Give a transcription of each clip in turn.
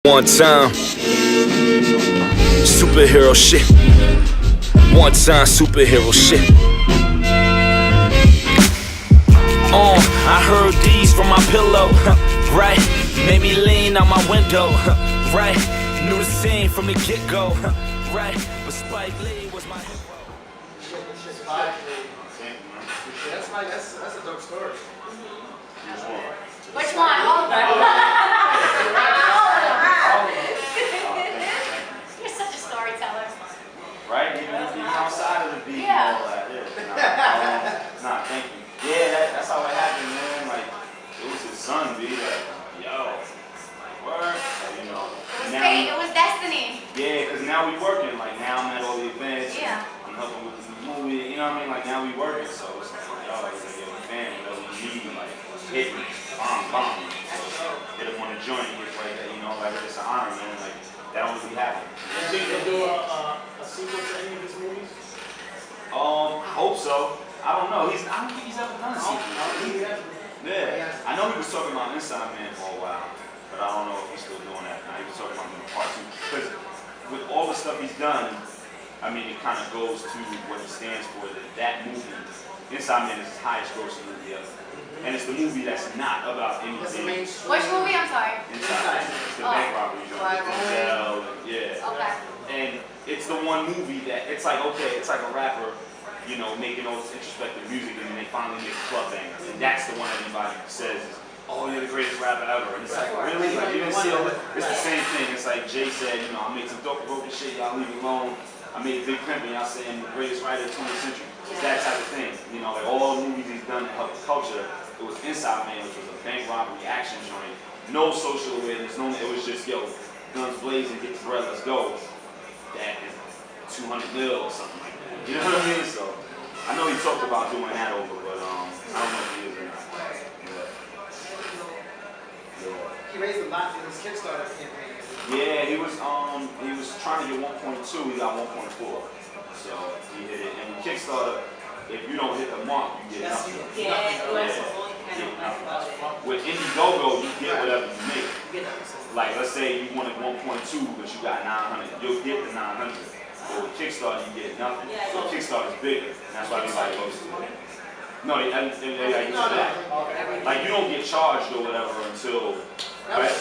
One time, superhero shit. One time, superhero shit. I heard these from my pillow, right? Made me lean out my window, right? Knew the scene from the get-go, right? But Spike Lee was my hero. That's a dope story. Which one? All of them. You're such a storyteller. Right? Even outside of the beat Yeah. and all that. Yeah. Nah, thank you. Yeah, that's how it happened, man. Like, it was his son, B. Like, yo, word. Like, you know. It was fate. It was destiny. Yeah, because now we working. Like, now I'm at all the events. Yeah. I'm helping with this movie. You know what I mean? Like, now we working. So it's like, yo, it's like, yo, fan, whatever you need, like, hit me. Bomb. Hit him on the joint. Get right there, you know. Like, it's an honor, man. Like, that always be happening. You think they'll do a sequel to any of his movies? Hope so. I don't know. I don't think he's ever done a sequel. Yeah. I know he was talking about Inside Man for a while, but I don't know if he's still doing that now. He was talking about doing part 2. Because with all the stuff he's done, I mean, it kind of goes to what he stands for. That movie, Inside Man, is his highest grossing movie ever. And it's the movie that's not about anything. Which movie? I'm sorry. Inside Man. It's the bank robbery joint. Yeah. Okay. And it's the one movie that, it's like, okay, it's like a rapper, you know, making all this introspective music, and then they finally make a club banger. And that's the one everybody says is, oh, you're the greatest rapper ever. And it's like, really? Like, you didn't see it? It's the same thing. It's like Jay said, you know, I made some dope broken shit, y'all leave it alone. I made a big pimp, and y'all say I'm the greatest writer of the 20th century. It's that type of thing. You know, like all the movies he's done to help the culture, it was Inside Man, which was a bank robbery action joint. No social awareness, it was just, yo, guns blazing, get the bread, let's go. That is 200 mil or something like that. You know what I mean? So, I know he talked about doing that over, but I don't know if he is or not. He raised a lot in his Kickstarter campaign. Yeah, he was trying to get 1.2, he got 1.4. So he hit it. And with Kickstarter, if you don't hit the mark, you get nothing. With Indiegogo, you get whatever you make. Like, let's say you wanted 1.2, but you got 900. You'll get the 900. But with Kickstarter, you get nothing. So Kickstarter's bigger. And that's why everybody goes to it. No, they used to that. Like, you don't get charged or whatever until. Right?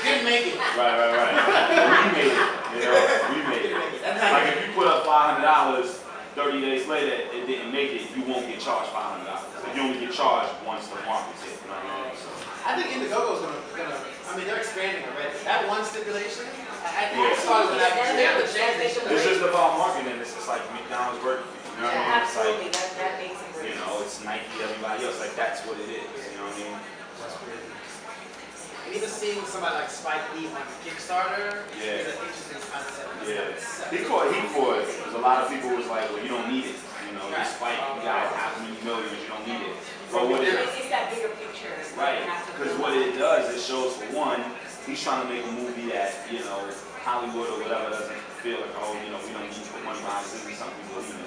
Didn't make it. Right. We made it. You know, we made it. Like, if you put up $500, 30 days later, it didn't make it, you won't get charged $500. Like, you only get charged once the market's hit. You know what I mean? So. I think Indiegogo's gonna. I mean, they're expanding already. That one stipulation, I think as far as they have the chance. It's just about marketing. It's just like McDonald's Burger King. You know what I mean? Absolutely, It's like, that makes it. you know, it's Nike, everybody else. Like, that's what it is. You know what I mean? That's crazy. And even seeing somebody like Spike Lee like Kickstarter is an interesting concept. Yeah. He caught heat for it. Because a lot of people was like, well, you don't need it. You know, this Spike, you got half a million millions, you don't need it. But what it, It's that bigger picture. right, because what it does, it shows for one, he's trying to make a movie that, you know, Hollywood or whatever doesn't feel like, oh, you know, we don't need to put money behind this, this is something we believe in.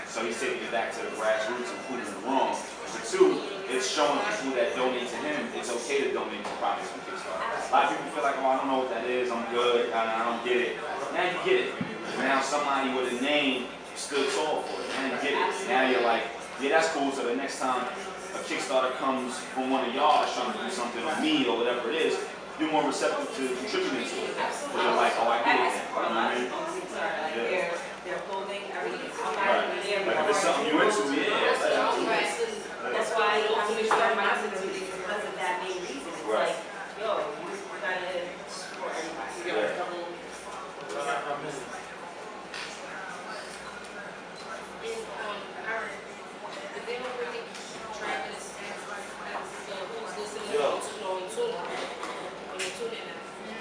So he's taking it back to the grassroots and proving it wrong. But two, it's showing people that donate to him, it's okay to donate to projects from Kickstarter. A lot of people feel like, oh, I don't know what that is, I'm good, I don't get it. Now you get it. Now somebody with a name stood tall for it. Now you get it. Now you're like, yeah, that's cool, so the next time a Kickstarter comes from one of y'all that's trying to do something on me or whatever it is, you're more receptive to contributing to it. Because you're like, oh, I get it. You know what I mean? Yeah. They're holding everything. Right. Like if it's something you're into, yeah. That's why I'm going to start my business because of that main reason. It's like, yo, you gotta support everybody.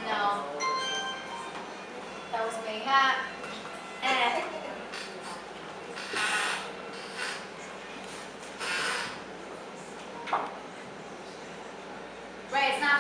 No. That was me. Ha. Right, it's not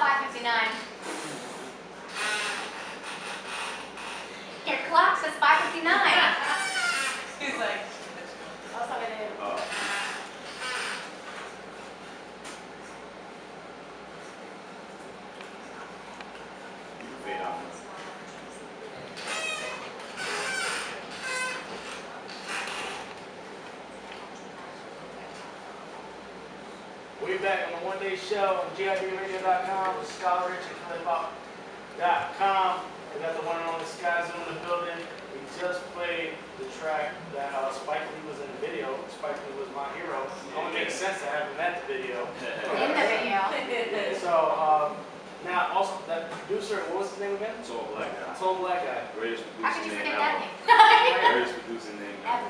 We'll be back on the One Day Show on GIBradio.com, ScholarRich and ClipHop.com. We got the one and only Skyzoo in the building. We just played the track that Spike Lee was in the video. Spike Lee was my hero. It only makes sense to have him at the video. In the video. So, now also that producer, what was his name again? Tall black guy. Tall black guy. Greatest How could producer you name forget that ever. name? Greatest producer name ever.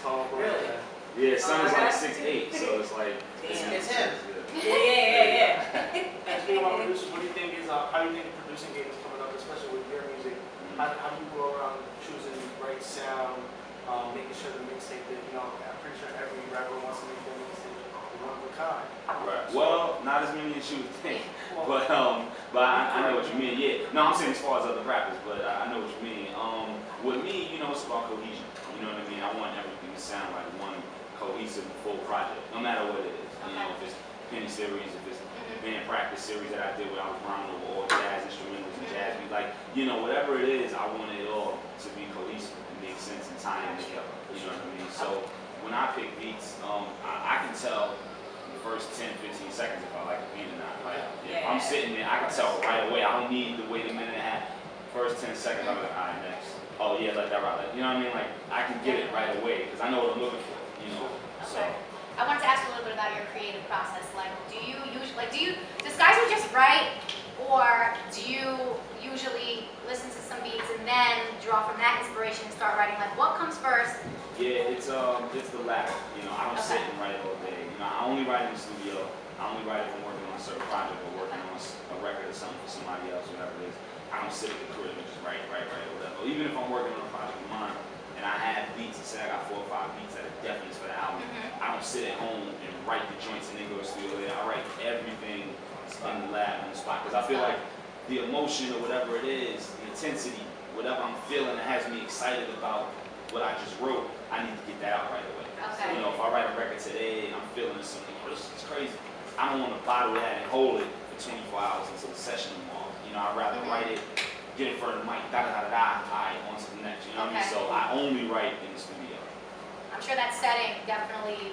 Tall black Really? guy. Yeah, his son is like 6'8", so it's like. It's him. Yeah. And speaking about producers, what do you think is, how do you think the producing game is coming up, especially with your music? How do you go around choosing the right sound, making sure the mixtape that, I'm pretty sure every rapper wants to make their mixtape one of a kind. Right. Well, not as many as you would think, but I know what you mean. Yeah. No, I'm saying as far as other rappers, but I know what you mean. With me, it's about cohesion. You know what I mean? I want everything to sound like one cohesive full project, no matter what it is. If it's Penny series, if it's band practice series that I did where I was rhyming over all jazz instrumentals and jazz beats, like, whatever it is, I want it all to be cohesive and make sense and tie in together. You know what I mean? So when I pick beats, I can tell the first 10, 15 seconds if I like a beat or not. Like, if I'm sitting there, I can tell right away. I don't need to wait a minute and a half. First 10 seconds, I'm like, all right, next. Oh yeah, let that ride. You know what I mean? Like, I can get it right away because I know what I'm looking for. So. Okay. I wanted to ask a little bit about your creative process. Like, does Skyzoo just write, or do you usually listen to some beats and then draw from that inspiration and start writing? Like, what comes first? Yeah, it's the latter. I don't sit and write all day. I only write in the studio. I only write if I'm working on a certain project or working on a record or something for somebody else, whatever it is. I don't sit at the crib and just write, or whatever. Or even if I'm working on a project of mine and I have beats and say I got 4 or 5 beats that are definitely for the album, I don't sit at home and write the joints and then go to the studio later. I write everything in the lab on the spot because I feel like the emotion or whatever it is, the intensity, whatever I'm feeling that has me excited about what I just wrote, I need to get that out right away. Okay. So, if I write a record today and I'm feeling something, it's crazy. I don't want to bottle that and hold it for 24 hours until the session tomorrow. I'd rather write it, get it in front of the mic, alright, on to the next. You know what I mean? So I only write in the studio. I'm sure that setting definitely.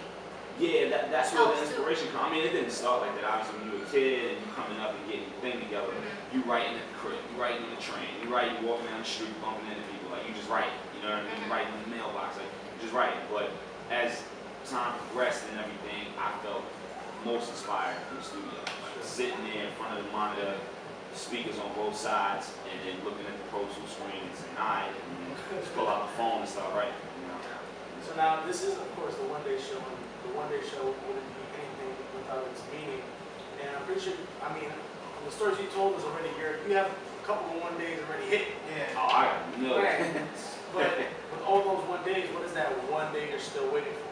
Yeah, that's where the inspiration comes. I mean, it didn't start like that. Obviously, when you were a kid and you coming up and getting your thing together, you writing at the crib, you writing in the train, you writing walking down the street, bumping into people. Like, you just write. You know what I mean? You writing in the mailbox, like, you just writing. But as time progressed and everything, I felt most inspired in the studio. Like, sitting there in front of the monitor, speakers on both sides, and then looking at the Pro Tools screen and saying, alright, and then just pull out the phone and start writing. So now this is, of course, the One Day Show, and the One Day Show wouldn't be anything without its meaning. And I'm pretty sure, from the stories you told us already, you have a couple of one days already hit. Yeah. Oh, I know. But with all those one days, what is that one day you're still waiting for?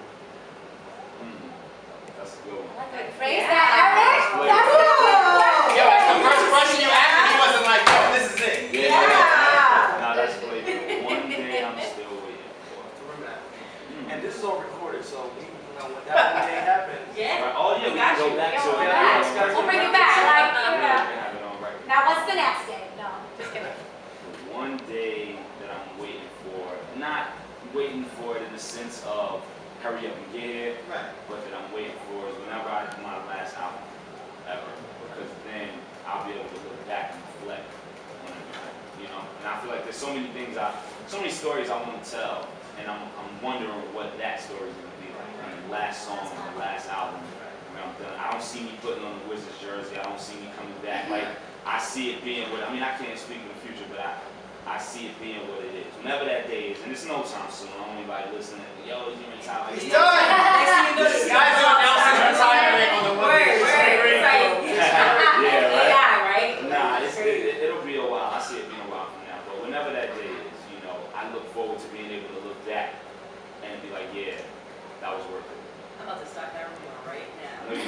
That's a good one. Phrase that, Eric. That's good. Yo, the first question you asked me, he wasn't like, yo, this is it. No, that's really good. One day I'm still waiting for. Remember that. And this is all recorded, so when that one day happens. Yeah. Right. Oh yeah, we can go back to it. We'll bring you back. Like, Have it on record. now what's the next day? No, just kidding. One day that I'm waiting for, not waiting for it in the sense of hurry up and get here, but that I'm waiting for is whenever I do my last album ever, because then I'll be able to look back and reflect on everything, And I feel like there's so many things, so many stories I want to tell, and I'm wondering what that story is going to be like. The last song, the last album, when I'm done. I don't see me putting on the Wizards jersey. I don't see me coming back. Like, I see it being what, I can't speak in the future, but I see it being what it is. Whenever that day is, and it's no time soon. I don't anybody listening. Yo, he's in time. He's done! Next thing you know, This guy's announcing retirement on the One Day Show. Yeah, right? Nah, it'll be a while. I see it being a while from now. But whenever that day is, I look forward to being able to look back and be like, yeah, that was worth it. I'm about to start that rumor right now. You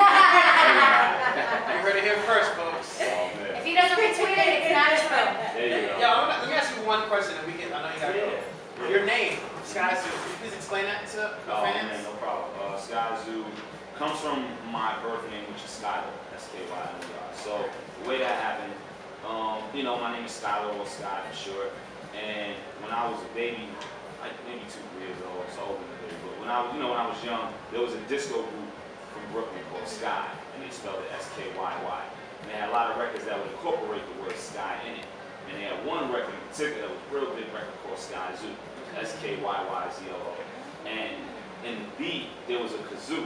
heard it here first, folks. Oh, man. If he doesn't retweet it, it's not true. There you go. Yo, let me ask you one question, and I know you gotta go. Your name, Skyzoo, can you please explain that to the fans? Man, no problem. Skyzoo comes from my birth name, which is Skyler. S-K-Y-L-E-R. So the way that happened, my name is Skyler, or Sky for short. And when I was a baby, like maybe 2, 3 years old, so older than a baby, but when I was young, there was a disco group from Brooklyn called Sky, and they spelled it S-K-Y-Y. And they had a lot of records that would incorporate the word Sky in it. And they had one record in particular that was a real big record called Skyzoo, S-K-Y-Y-Z-O-O. And in the beat, there was a kazoo,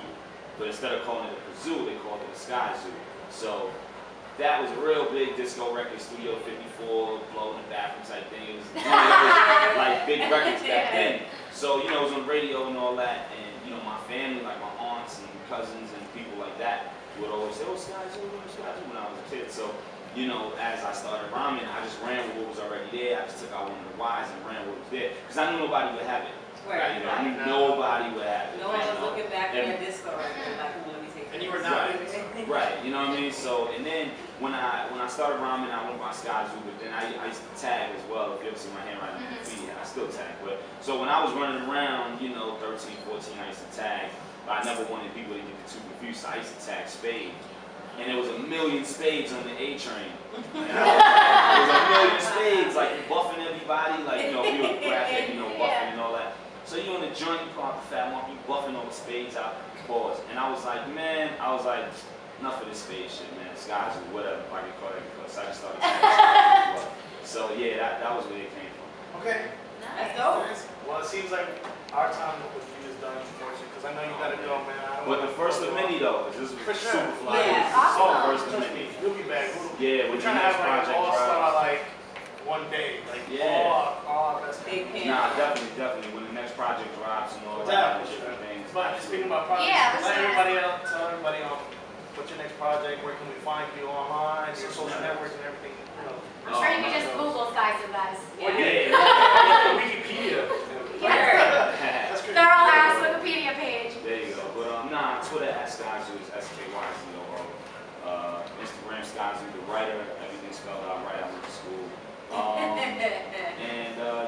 but instead of calling it a kazoo, they called it a Skyzoo. So that was a real big disco record, Studio 54, blow in the bathroom type thing. It was one of those, like big records back then. So, you know, it was on the radio and all that, and you know, my family, like my aunts and cousins and people like that, would always say, oh, Skyzoo, when I was a kid. So, you know, as I started rhyming, I just ran with what was already there. I just took out one of the Y's and ran what was there. Because I knew nobody would have it. Right. You know, I knew nobody would have it. No one you was know? looking back at And- a disco record like, let me take And you this. were not. Right, you know what I mean? So, and then when I started rhyming, I went by Skyzoo, but then I used to tag as well. If you ever see my handwriting on graffiti, I still tag. But so when I was running around, you know, 13, 14, I used to tag. But I never wanted people to get too confused, so I used to tag Spade. And there was a million spades on the A train. And there was a million spades, like buffing everybody, like, you know, we were graphic, you know, buffing and all that. So you on the joint, you pull out the fat mark, you buffing all the spades out, pause. And I was like, man, enough of this spade shit, man. Skyzoo, whatever, if I get caught every place. So I just started tagging. So yeah, that was where it came from. Okay. Let's go. Well, it seems like our time with you is done, unfortunately, because I know you gotta go, man. I don't But wanna the first of hold you many up. though, 'cause this was For sure. super fly. Yeah. Awesome. Oh, First of trust many. me, you'll be back. Yeah, We're with the trying to next have like project all star drops. like one day, like Yeah. all best. Big pin. Nah, definitely. When the next project drops and all that Definitely. different things. But speaking about projects, Yeah, let's let do everybody else, tell everybody what's your next project, where can we find you online, your social networks and everything. You know. I'm sure you can just Google Skyzoo, guys. Well, Yeah. Wikipedia. Yes. That's crazy. Thorough ass Wikipedia page. There you go. But nah, Twitter at Skyzoo is SKYZOO. Instagram Skyzoo the writer, everything spelled out right. I went to school. And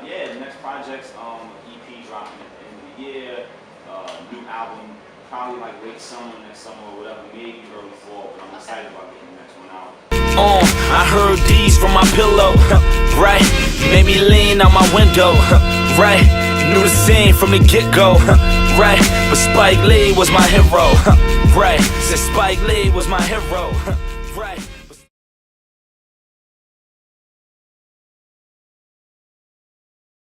yeah, the next project's EP dropping at the end of the year. New album, probably like late summer, next summer or whatever, maybe early fall. But I'm excited about getting the next one out. I heard these from my pillow, right? Made me lean out my window, right? Knew the scene from the get-go, right? But Spike Lee was my hero, right? Said Spike Lee was my hero.